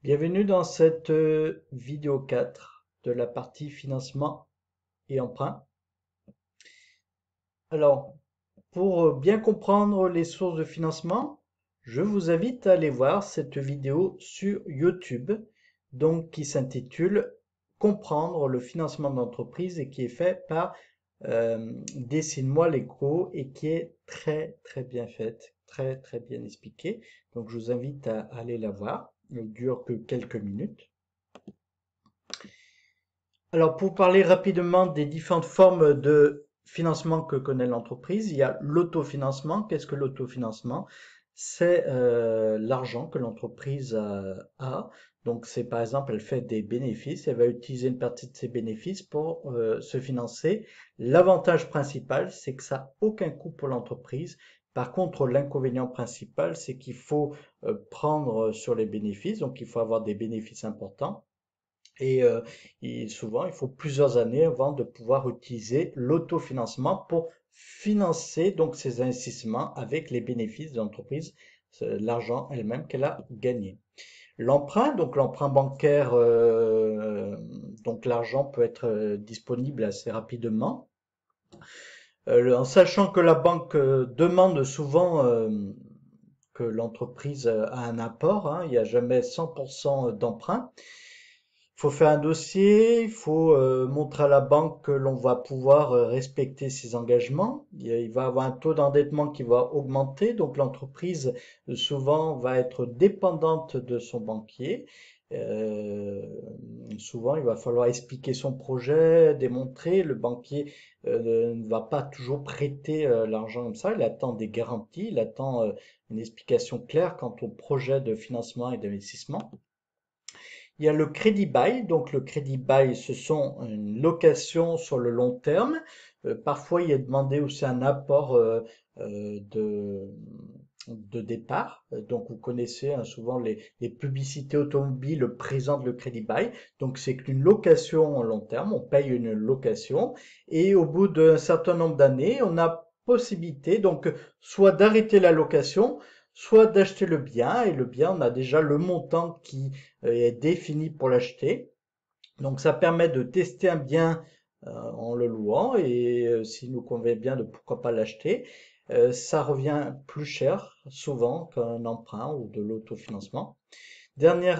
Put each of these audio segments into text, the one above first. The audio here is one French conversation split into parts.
Bienvenue dans cette vidéo 4 de la partie financement et emprunt. Alors, pour bien comprendre les sources de financement, je vous invite à aller voir cette vidéo sur YouTube, donc qui s'intitule Comprendre le financement d'entreprise et qui est fait par Dessine-moi l'écho et qui est très bien faite, très bien expliquée. Donc je vous invite à aller la voir. Elle dure que quelques minutes. Alors, pour parler rapidement des différentes formes de financement que connaît l'entreprise, il y a l'autofinancement. Qu'est-ce que l'autofinancement? C'est l'argent que l'entreprise a. Donc, c'est par exemple, elle fait des bénéfices, elle va utiliser une partie de ses bénéfices pour se financer. L'avantage principal, c'est que ça n'a aucun coût pour l'entreprise. Par contre, l'inconvénient principal, c'est qu'il faut prendre sur les bénéfices, donc il faut avoir des bénéfices importants. Et souvent, il faut plusieurs années avant de pouvoir utiliser l'autofinancement pour financer donc ces investissements avec les bénéfices de l'entreprise, l'argent elle-même qu'elle a gagné. L'emprunt, donc l'emprunt bancaire, donc l'argent peut être disponible assez rapidement. En sachant que la banque demande souvent que l'entreprise a un apport, hein, il n'y a jamais 100% d'emprunt. Il faut faire un dossier, il faut montrer à la banque que l'on va pouvoir respecter ses engagements. Il va avoir un taux d'endettement qui va augmenter, donc l'entreprise souvent va être dépendante de son banquier. Euh, Souvent, il va falloir expliquer son projet, démontrer. Le banquier ne va pas toujours prêter l'argent comme ça. Il attend des garanties, il attend une explication claire quant au projet de financement et d'investissement. Il y a le crédit bail. Donc le crédit bail, ce sont une location sur le long terme. Parfois, il est demandé aussi un apport euh, de, de départ. Donc vous connaissez hein, souvent les publicités automobiles présentent le crédit bail. Donc c'est une location long terme. On paye une location et au bout d'un certain nombre d'années, on a possibilité donc soit d'arrêter la location, soit d'acheter le bien. Et le bien, on a déjà le montant qui est défini pour l'acheter. Donc ça permet de tester un bien en le louant et s'il nous convient bien de pourquoi pas l'acheter. Ça revient plus cher souvent qu'un emprunt ou de l'autofinancement. Dernier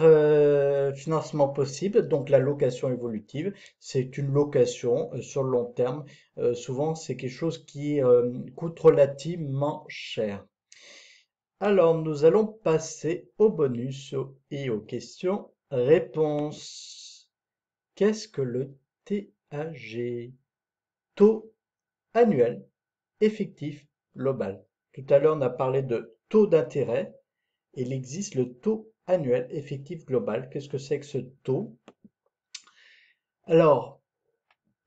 financement possible, donc la location évolutive, c'est une location sur le long terme. Souvent c'est quelque chose qui coûte relativement cher. Alors, nous allons passer au bonus et aux questions-réponses. Qu'est-ce que le TAG? Taux annuel effectif global. Tout à l'heure, on a parlé de taux d'intérêt. Il existe le taux annuel effectif global. Qu'est-ce que c'est que ce taux? Alors,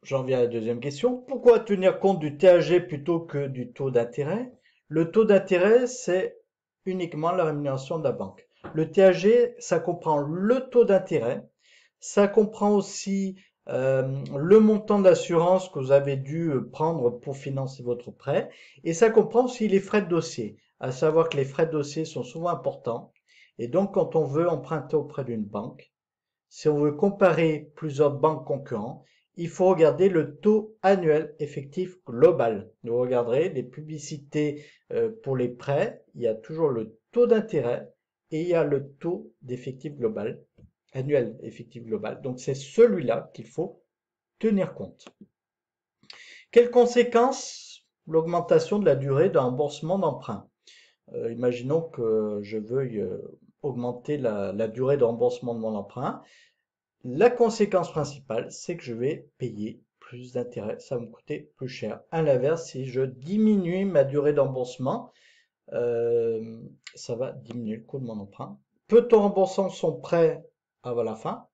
j'en viens à la deuxième question. Pourquoi tenir compte du TAG plutôt que du taux d'intérêt? Le taux d'intérêt, c'est uniquement la rémunération de la banque. Le TAG, ça comprend le taux d'intérêt, ça comprend aussi le montant d'assurance que vous avez dû prendre pour financer votre prêt, et ça comprend aussi les frais de dossier. À savoir que les frais de dossier sont souvent importants, et donc quand on veut emprunter auprès d'une banque, si on veut comparer plusieurs banques concurrentes, il faut regarder le taux annuel effectif global. Vous regarderez les publicités pour les prêts, il y a toujours le taux d'intérêt et il y a le taux d'effectif global, annuel effectif global. Donc c'est celui-là qu'il faut tenir compte. Quelles conséquences l'augmentation de la durée d'un remboursement d'emprunt? Imaginons que je veuille augmenter la durée de remboursement de mon emprunt. La conséquence principale, c'est que je vais payer plus d'intérêts, ça va me coûter plus cher. À l'inverse, si je diminue ma durée d'emboursement, euh, ça va diminuer le coût de mon emprunt. Peut-on rembourser son prêt avant la fin?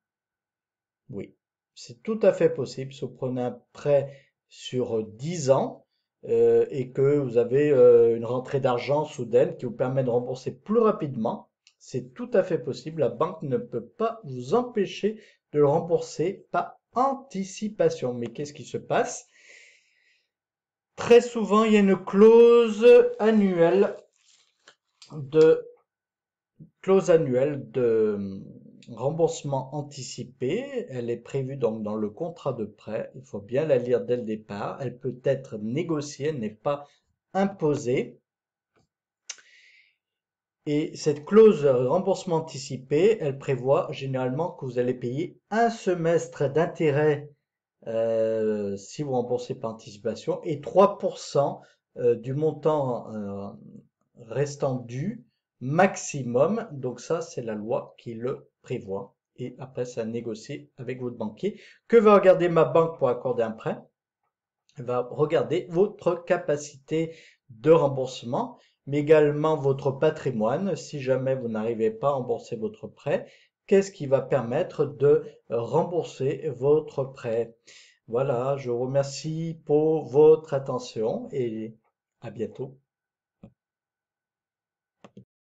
Oui, c'est tout à fait possible. Si vous prenez un prêt sur 10 ans et que vous avez une rentrée d'argent soudaine qui vous permet de rembourser plus rapidement, c'est tout à fait possible. La banque ne peut pas vous empêcher de le rembourser par anticipation. Mais qu'est-ce qui se passe? Très souvent, il y a une annuelle de clause annuelle remboursement anticipé, elle est prévue donc dans le contrat de prêt. Il faut bien la lire dès le départ. Elle peut être négociée, elle n'est pas imposée. Et cette clause remboursement anticipé, elle prévoit généralement que vous allez payer un semestre d'intérêt si vous remboursez par anticipation et 3% du montant restant dû maximum. Donc ça, c'est la loi qui le prévoit. Et après, c'est à négocier avec votre banquier. Que va regarder ma banque pour accorder un prêt? Elle va regarder votre capacité de remboursement, mais également votre patrimoine. Si jamais vous n'arrivez pas à rembourser votre prêt, qu'est-ce qui va permettre de rembourser votre prêt? Voilà, je vous remercie pour votre attention et à bientôt.